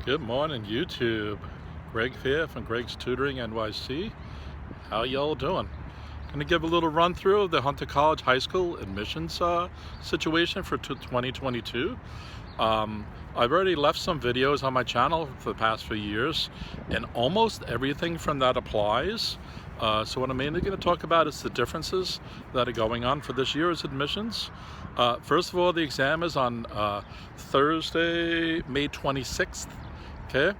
Good morning, YouTube. Greg here from GregsTutoringNYC. How y'all doing? Going to give a little run through of the Hunter College High School admissions situation for 2022. I've already left some videos on my channel for the past few years, and almost everything from that applies. So what I'm mainly going to talk about is the differences that are going on for this year's admissions. First of all, the exam is on Thursday, May 26th. Okay,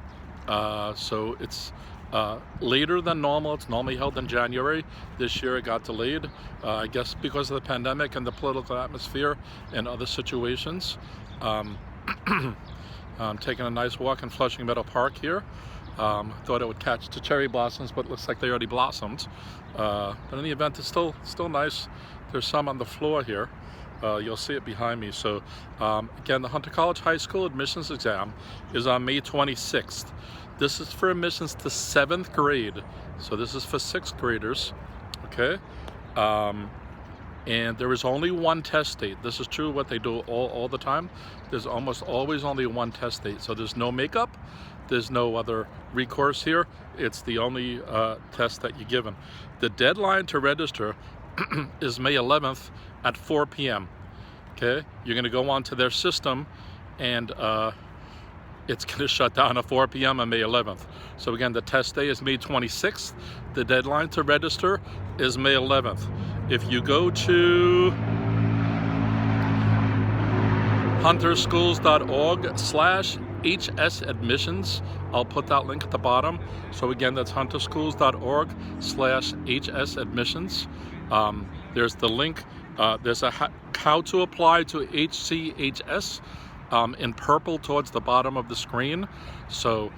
so it's later than normal. It's normally held in January. This year it got delayed, I guess because of the pandemic and the political atmosphere and other situations. I'm taking a nice walk in Flushing Meadow Park here. Thought it would catch the cherry blossoms, but it looks like they already blossomed. But in the event, it's still nice. There's some on the floor here. You'll see it behind me. So again, the Hunter College High School admissions exam is on May 26th. This is for admissions to 7th grade. So this is for 6th graders, okay? And there is only one test date. This is true what they do all the time. There's almost always only one test date. So there's no makeup. There's no other recourse here. It's the only test that you're given. The deadline to register is May 11th at 4 p.m. Okay, you're going to go onto their system, and it's going to shut down at 4 p.m. on May 11th. So again, the test day is May 26th. The deadline to register is May 11th. If you go to hunterschools.org/HS admissions, I'll put that link at the bottom. So again, that's hunterschools.org/HS admissions. There's the link. There's a how to apply to HCHS in purple towards the bottom of the screen. So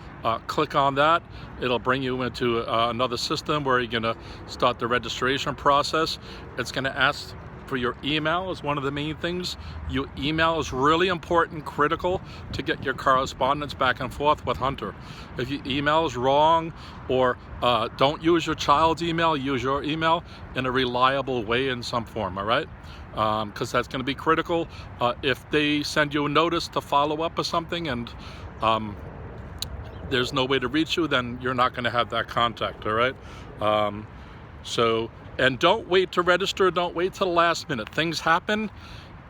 click on that. It'll bring you into another system where you're going to start the registration process. It's going to ask for your email is one of the main things. Your email is really important, critical to get your correspondence back and forth with Hunter. If your email is wrong, or don't use your child's email, use your email in a reliable way in some form, all right? Because that's going to be critical. If they send you a notice to follow up or something and there's no way to reach you, then you're not going to have that contact, all right? And don't wait to register. Don't wait till the last minute. Things happen,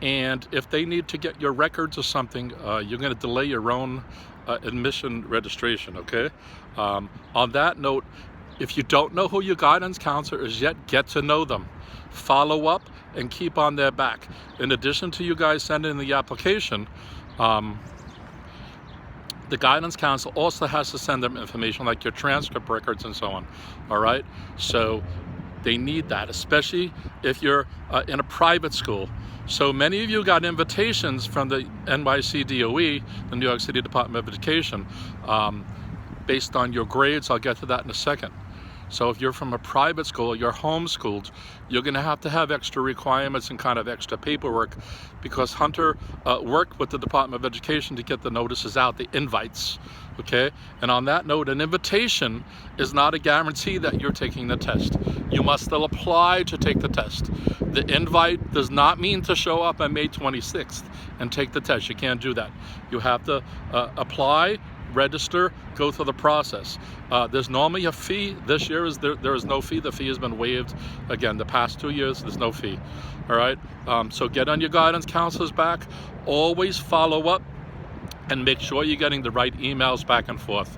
and if they need to get your records or something, you're going to delay your own admission registration, okay? On that note, if you don't know who your guidance counselor is yet, get to know them. Follow up and keep on their back. In addition to you guys sending the application, the guidance counselor also has to send them information like your transcript records and so on, all right? So they need that, especially if you're in a private school. So many of you got invitations from the NYC DOE, the New York City Department of Education, based on your grades. I'll get to that in a second. So if you're from a private school, you're homeschooled, you're going to have extra requirements and kind of extra paperwork, because Hunter worked with the Department of Education to get the notices out, the invites, okay? And on that note, an invitation is not a guarantee that you're taking the test. You must still apply to take the test. The invite does not mean to show up on May 26th and take the test. You can't do that. You have to apply, register, go through the process. There's normally a fee. This year there is no fee. The fee has been waived. Again, the past 2 years there's no fee. All right. So get on your guidance counselors back. Always follow up and make sure you're getting the right emails back and forth.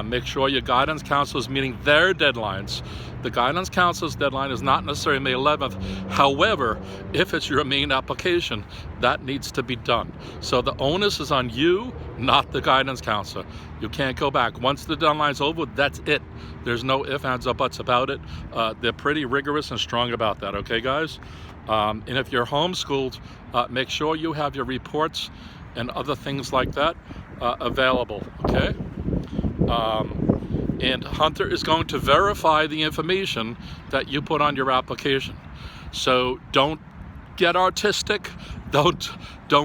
Make sure your guidance counselor is meeting their deadlines. The guidance counselor's deadline is not necessarily May 11th. However, if it's your main application, that needs to be done. So the onus is on you, not the guidance counselor. You can't go back. Once the deadline's over, that's it. There's no ifs, ands, or buts about it. They're pretty rigorous and strong about that, okay, guys? And if you're homeschooled, make sure you have your reports and other things like that available, okay? And Hunter is going to verify the information that you put on your application. So don't get artistic, don't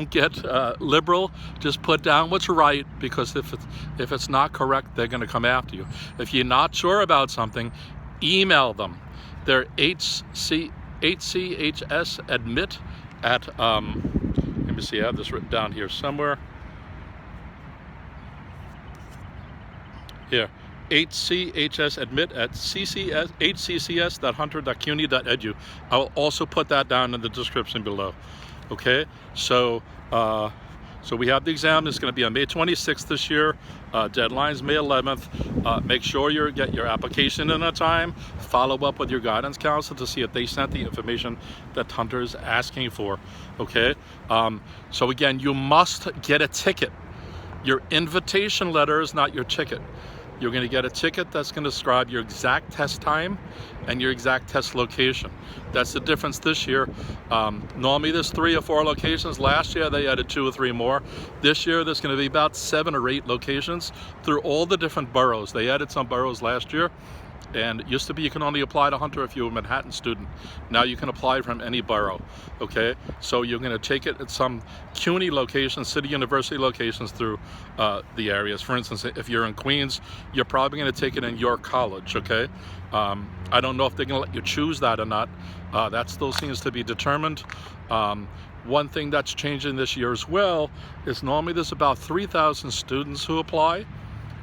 get liberal. Just put down what's right, because if it's not correct, they're going to come after you. If you're not sure about something, email them. They're HCHS admit at let me see, I have this written down here somewhere. here, HCHS admit at hccs.hunter.cuny.edu. I will also put that down in the description below. Okay, so we have the exam. It's going to be on May 26th this year. Deadline's May 11th. Make sure you get your application in on time. Follow up with your guidance counselor to see if they sent the information that Hunter is asking for. Okay, so again, you must get a ticket. Your invitation letter is not your ticket. You're going to get a ticket that's going to describe your exact test time and your exact test location. That's the difference this year. Normally there's 3 or 4 locations. Last year they added 2 or 3 more. This year there's going to be about 7 or 8 locations through all the different boroughs. They added some boroughs last year. And it used to be you can only apply to Hunter if you're a Manhattan student. Now you can apply from any borough, okay? So you're gonna take it at some CUNY locations, city university locations through the areas. For instance, if you're in Queens, you're probably gonna take it in York College, okay? I don't know if they're gonna let you choose that or not. That still seems to be determined. One thing that's changing this year as well is normally there's about 3,000 students who apply.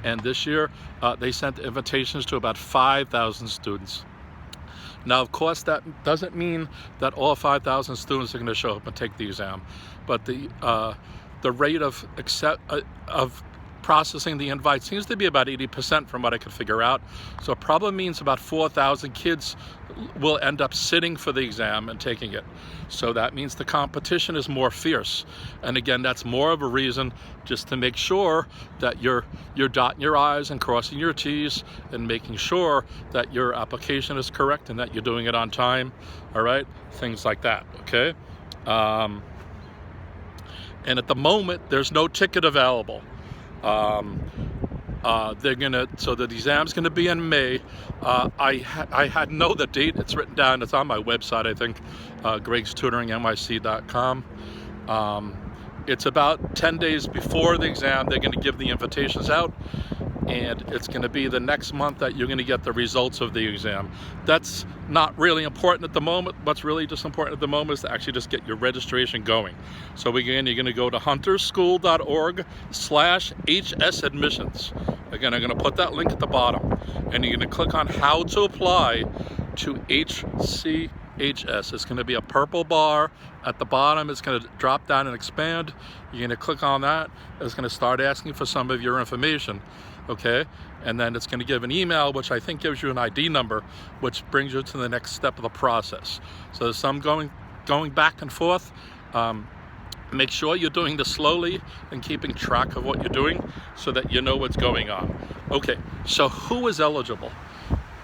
And this year, they sent invitations to about 5,000 students. Now, of course, that doesn't mean that all 5,000 students are going to show up and take the exam, but the rate of processing the invite seems to be about 80% from what I could figure out. So it probably means about 4,000 kids will end up sitting for the exam and taking it. So that means the competition is more fierce. And again, that's more of a reason just to make sure that you're dotting your I's and crossing your T's and making sure that your application is correct and that you're doing it on time, all right? Things like that, okay? And at the moment, there's no ticket available. So the exam's gonna be in May. I know the date. It's written down. It's on my website, I think, GregsTutoringNYC.com. It's about 10 days before the exam. They're gonna give the invitations out, and it's gonna be the next month that you're gonna get the results of the exam. That's not really important at the moment. What's really just important at the moment is to actually just get your registration going. So again, you're gonna go to hunterschool.org/HS admissions. Again, I'm gonna put that link at the bottom, and you're gonna click on how to apply to HCHS. It's gonna be a purple bar at the bottom. It's gonna drop down and expand. You're gonna click on that. It's gonna start asking for some of your information, okay? And then it's gonna give an email, which I think gives you an ID number, which brings you to the next step of the process. So there's some going back and forth. Make sure you're doing this slowly and keeping track of what you're doing so that you know what's going on. Okay, so who is eligible?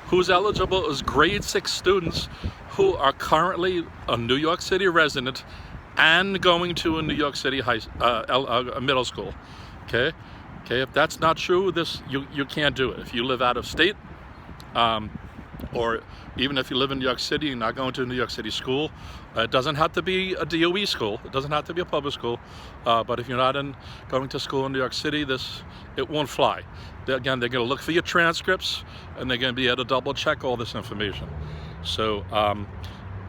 Who's eligible is grade 6 students who are currently a New York City resident and going to a New York City middle school, okay? Okay, if that's not true, you can't do it. If you live out of state, or even if you live in New York City and not going to a New York City school, it doesn't have to be a DOE school. It doesn't have to be a public school. But if you're not going to school in New York City, it won't fly. Again, they're going to look for your transcripts, and they're going to be able to double check all this information. So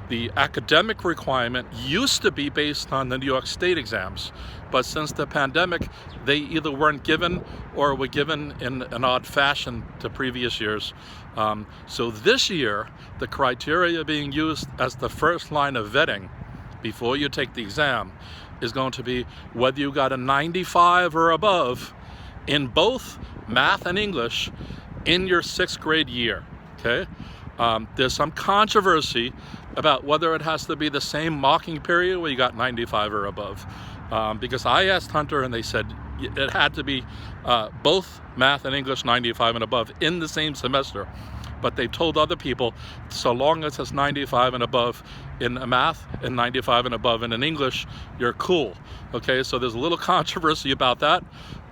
the academic requirement used to be based on the New York State exams, but since the pandemic, they either weren't given or were given in an odd fashion to previous years. So this year, the criteria being used as the first line of vetting before you take the exam is going to be whether you got a 95 or above in both math and English in your 6th grade year, okay? There's some controversy about whether it has to be the same marking period where you got 95 or above. Because I asked Hunter and they said it had to be both math and English 95 and above in the same semester. But they told other people, so long as it's 95 and above in math and 95 and above in English, you're cool. Okay, so there's a little controversy about that.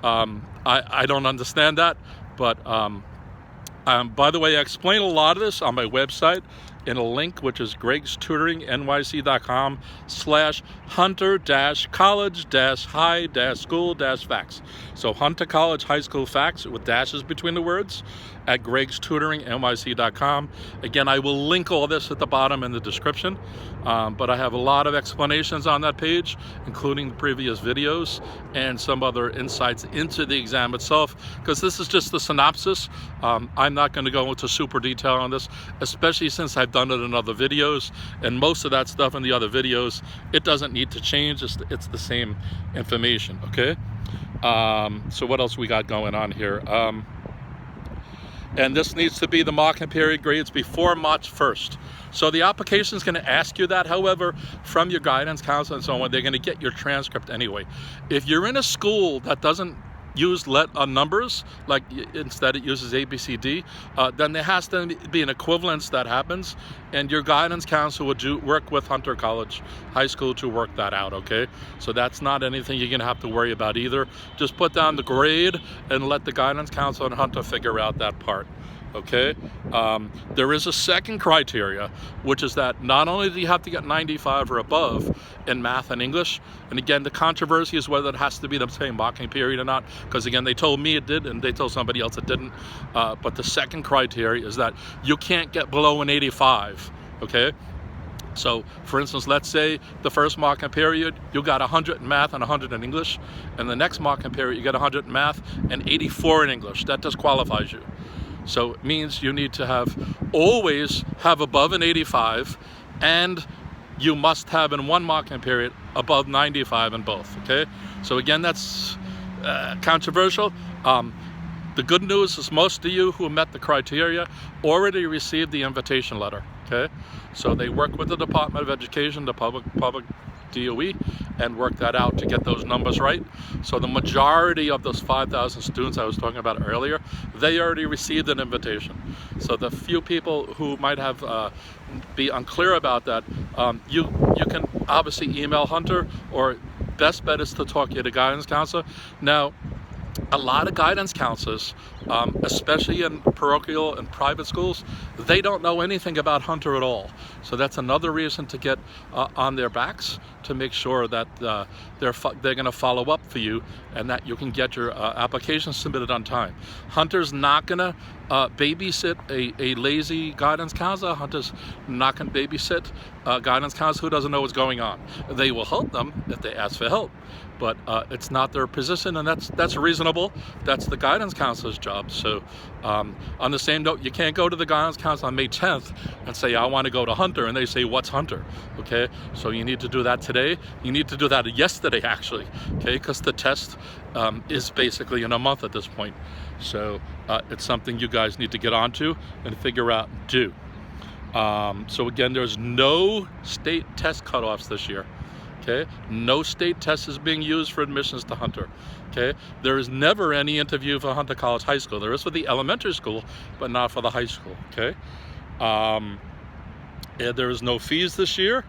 I don't understand that, but by the way, I explain a lot of this on my website, in a link which is GregsTutoringNYC.com/hunter-college-high-school-facts. So Hunter College High School Facts with dashes between the words at GregsTutoringNYC.com. Again, I will link all this at the bottom in the description, but I have a lot of explanations on that page, including the previous videos and some other insights into the exam itself, because this is just the synopsis. I'm not going to go into super detail on this, especially since I've done it in other videos, and most of that stuff in the other videos, it doesn't need to change. It's the same information, okay? So what else we got going on here? And this needs to be the marking period grades before March 1st. So the application is going to ask you that. However, from your guidance counselor and so on, they're going to get your transcript anyway. If you're in a school that doesn't use numbers, like instead it uses A, B, C, D, then there has to be an equivalence that happens, and your guidance counselor would work with Hunter College High School to work that out, okay? So that's not anything you're gonna have to worry about either. Just put down the grade and let the guidance counselor and Hunter figure out that part. Okay, there is a second criteria, which is that not only do you have to get 95 or above in math and English, and again, the controversy is whether it has to be the same marking period or not, because again, they told me it did, and they told somebody else it didn't, but the second criteria is that you can't get below an 85, okay? So, for instance, let's say the first marking period, you got 100 in math and 100 in English, and the next marking period, you get 100 in math and 84 in English. That disqualifies you. So it means you need to always have above an 85, and you must have in one marking period above 95 in both, okay? So again, that's controversial. The good news is most of you who met the criteria already received the invitation letter, okay? So they work with the Department of Education, the public DOE, and work that out to get those numbers right. So the majority of those 5,000 students I was talking about earlier, they already received an invitation. So the few people who might have be unclear about that, you can obviously email Hunter, or best bet is to talk to the guidance counselor. Now, a lot of guidance counselors, especially in parochial and private schools, they don't know anything about Hunter at all. So that's another reason to get on their backs to make sure that they're going to follow up for you and that you can get your application submitted on time. Hunter's not going to babysit a lazy guidance counselor. Hunter's not going to babysit a guidance counselor who doesn't know what's going on. They will help them if they ask for help, but it's not their position, and that's reasonable. That's the guidance counselor's job. So on the same note, you can't go to the guidance counselor on May 10th and say, I want to go to Hunter, and they say, what's Hunter? Okay, so you need to do that today. You need to do that yesterday, actually, okay, because the test is basically in a month at this point. So it's something you guys need to get onto and figure out and do. So again, there's no state test cutoffs this year. Okay, no state test is being used for admissions to Hunter. Okay, there is never any interview for Hunter College High School. There is for the elementary school, but not for the high school. Okay, and there is no fees this year,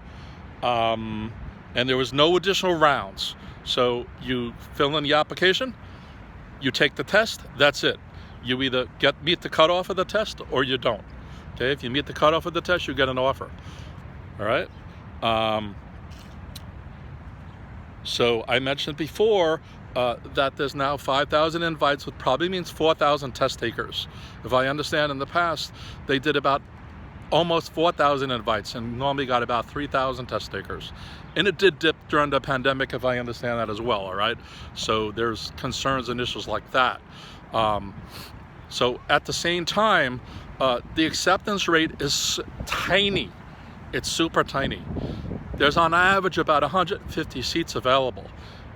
and there was no additional rounds. So you fill in the application, you take the test, that's it. You either meet the cutoff of the test or you don't. Okay, if you meet the cutoff of the test, you get an offer. All right. So I mentioned before that there's now 5,000 invites, which probably means 4,000 test takers. If I understand, in the past, they did about almost 4,000 invites and normally got about 3,000 test takers. And it did dip during the pandemic, if I understand that as well, all right? So there's concerns and issues like that. So at the same time, the acceptance rate is tiny. It's super tiny. There's on average about 150 seats available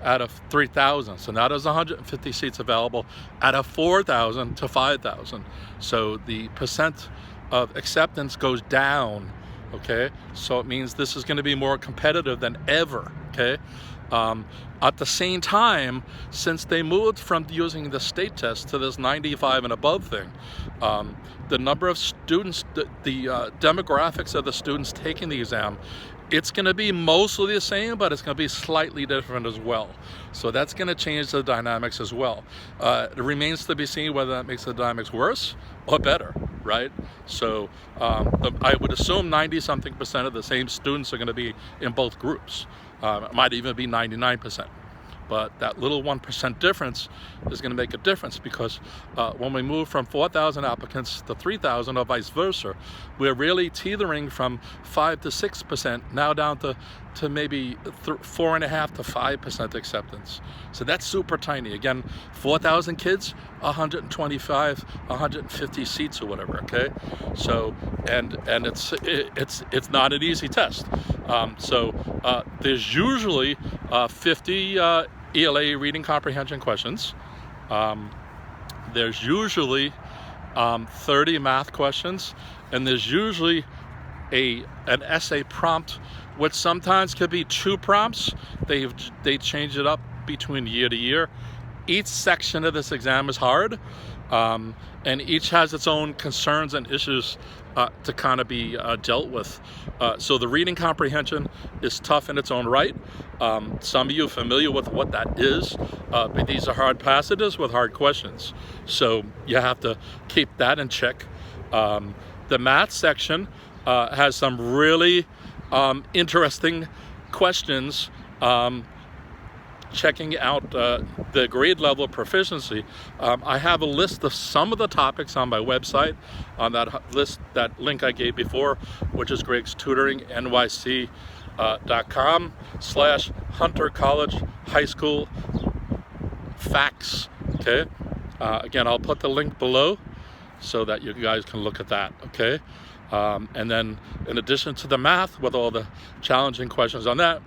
out of 3,000. So now there's 150 seats available out of 4,000 to 5,000. So the percent of acceptance goes down, okay? So it means this is gonna be more competitive than ever, okay? At the same time, since they moved from using the state test to this 95 and above thing, the number of students, the demographics of the students taking the exam, it's going to be mostly the same, but it's going to be slightly different as well. So that's going to change the dynamics as well. It remains to be seen whether that makes the dynamics worse or better. right? So I would assume 90-something% of the same students are going to be in both groups. It might even be 99%. But that little 1% difference is going to make a difference, because when we move from 4,000 applicants to 3,000 or vice versa, we're really teetering from 5 to 6% now down to maybe 4.5 to 5% acceptance. So that's super tiny. Again, 4,000 kids, 125, 150 seats or whatever. Okay, so and it's not an easy test. There's usually 50 ELA reading comprehension questions. There's usually 30 math questions, and there's usually an essay prompt, which sometimes could be 2 prompts. They change it up between year to year. Each section of this exam is hard, and each has its own concerns and issues to kind of be dealt with. So the reading comprehension is tough in its own right. Some of you are familiar with what that is, but these are hard passages with hard questions. So you have to keep that in check. The math section has some really interesting questions. Checking out the grade level of proficiency. I have a list of some of the topics on my website, on that list, that link I gave before, which is GregsTutoringNYC.com/Hunter College High School Facts. Okay, again, I'll put the link below so that you guys can look at that. Okay, and then in addition to the math with all the challenging questions on that,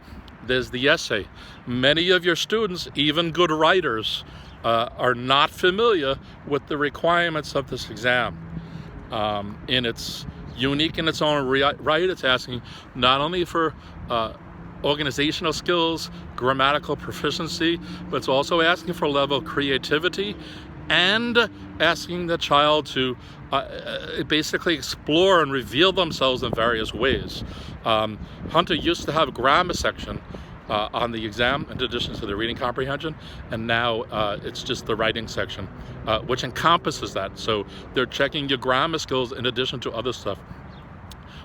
there's the essay. Many of your students, even good writers, are not familiar with the requirements of this exam. And it's unique in its own right. It's asking not only for organizational skills, grammatical proficiency, but it's also asking for a level of creativity and asking the child to basically explore and reveal themselves in various ways. Hunter used to have a grammar section on the exam in addition to the reading comprehension, and now it's just the writing section, which encompasses that. So they're checking your grammar skills in addition to other stuff.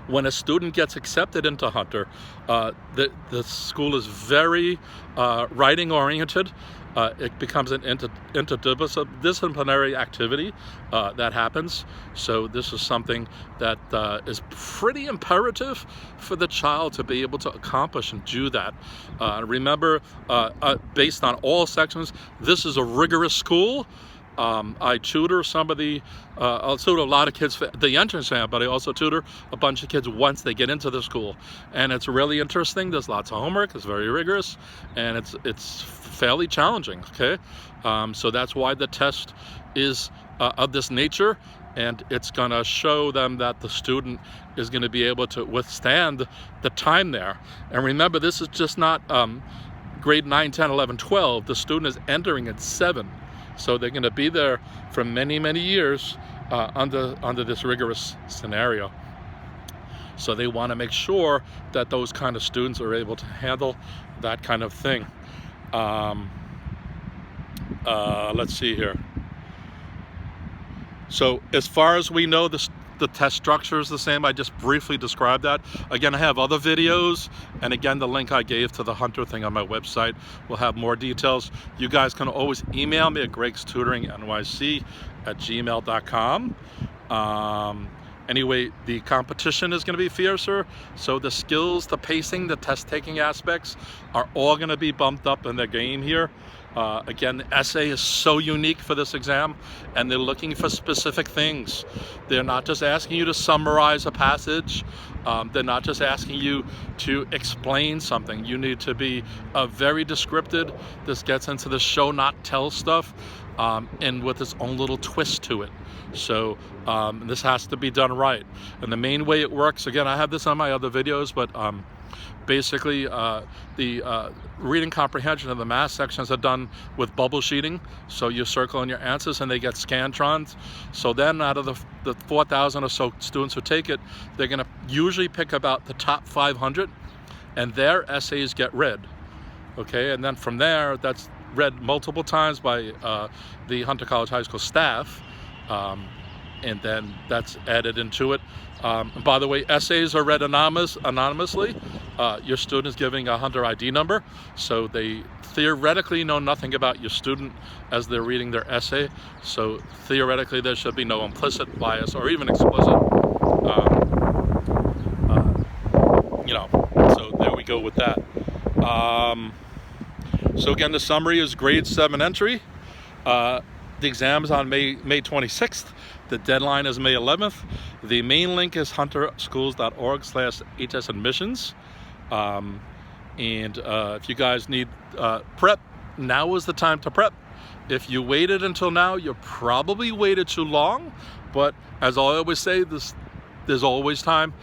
When a student gets accepted into Hunter, the school is very writing oriented. It becomes an interdisciplinary activity that happens. So this is something that is pretty imperative for the child to be able to accomplish and do that. Remember, based on all sections, this is a rigorous school. I tutor some of the, I'll tutor a lot of kids for the entrance exam, but I also tutor a bunch of kids once they get into the school. And it's really interesting. There's lots of homework. It's very rigorous, and it's fairly challenging, okay? So that's why the test is of this nature, and it's gonna show them that the student is gonna be able to withstand the time there. And remember, this is just not grade 9, 10, 11, 12. The student is entering at 7. So they're going to be there for many, many years under this rigorous scenario. So they want to make sure that those kind of students are able to handle that kind of thing. Let's see here. So as far as we know, the test structure is the same. I just briefly described that. Again, I have other videos, and again, the link I gave to the Hunter thing on my website will have more details. You guys can always email me at GregsTutoringNYC@gmail.com. Anyway, the competition is going to be fiercer, so the skills, the pacing, the test-taking aspects are all going to be bumped up in the game here. Again, the essay is so unique for this exam, and they're looking for specific things. They're not just asking you to summarize a passage. They're not just asking you to explain something. You need to be very descriptive. This gets into the show, not tell stuff, and with its own little twist to it. So this has to be done right. And the main way it works, again, I have this on my other videos, but basically the reading comprehension of the math sections are done with bubble sheeting. So you circle in your answers and they get scantrons. So then out of the 4,000 or so students who take it, they're going to usually pick about the top 500, and their essays get read. Okay, and then from there, that's read multiple times by the Hunter College High School staff. and then that's added into it. And by the way, essays are read anonymously. Your student is giving a Hunter ID number, so they theoretically know nothing about your student as they're reading their essay. So theoretically, there should be no implicit bias or even explicit. So there we go with that. So again, the summary is grade 7 entry. The exam is on May 26th. The deadline is May 11th. The main link is hunterschools.org/HSadmissions. And if you guys need prep, now is the time to prep. If you waited until now, you probably waited too long. But as I always say, there's always time,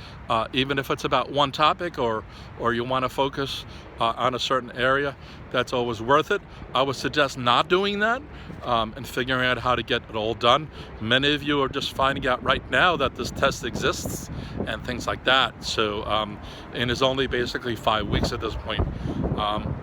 even if it's about one topic or you want to focus on a certain area. That's always worth it. I would suggest not doing that and figuring out how to get it all done. Many of you are just finding out right now that this test exists and things like that. So, and it's only basically 5 weeks at this point.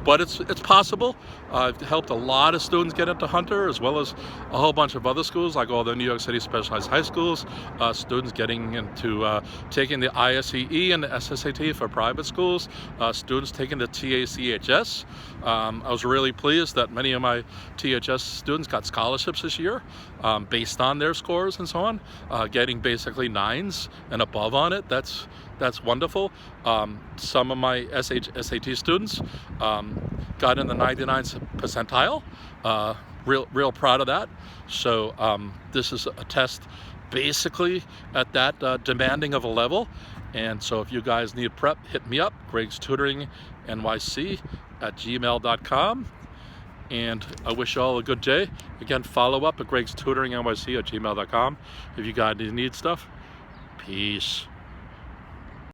But it's possible. I've helped a lot of students get into Hunter, as well as a whole bunch of other schools, like all the New York City specialized high schools, students getting into taking the ISEE and the SSAT for private schools, students taking the TACHS. I was really pleased that many of my THS students got scholarships this year based on their scores and so on, getting basically 9s and above on it. That's wonderful. Some of my SHSAT students got in the 99th percentile. Real proud of that. So this is a test basically at that demanding of a level. And so if you guys need prep, hit me up, GregsTutoringNYC @gmail.com. And I wish you all a good day. Again, follow up at GregsTutoringNYC @gmail.com if you guys need stuff. Peace.